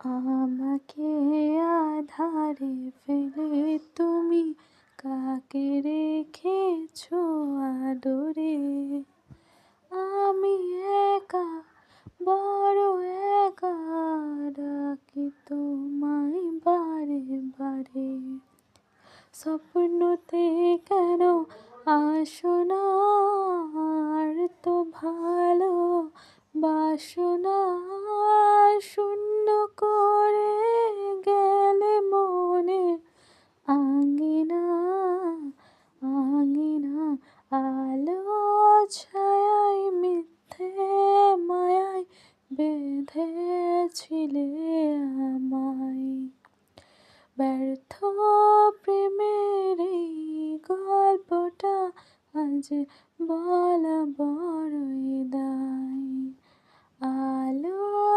আমাকে আধারে ফেলে তুমি কাকে রেখেছো আদরে? আমি একা, বড় একা, ডাকি তোমায় বারে বারে। স্বপ্নতে কেন আসো না, আর তো ভালো বাসো না। শূন্য করে গেলে মনের আঙ্গিনা, আঙ্গিনা। আলো ছায়ায় মিথ্যে মায়ায় বেঁধেছিলে আমায়। ব্যর্থ প্রেমের এই গল্পটা আজ বলা বড়ই দায়। আলো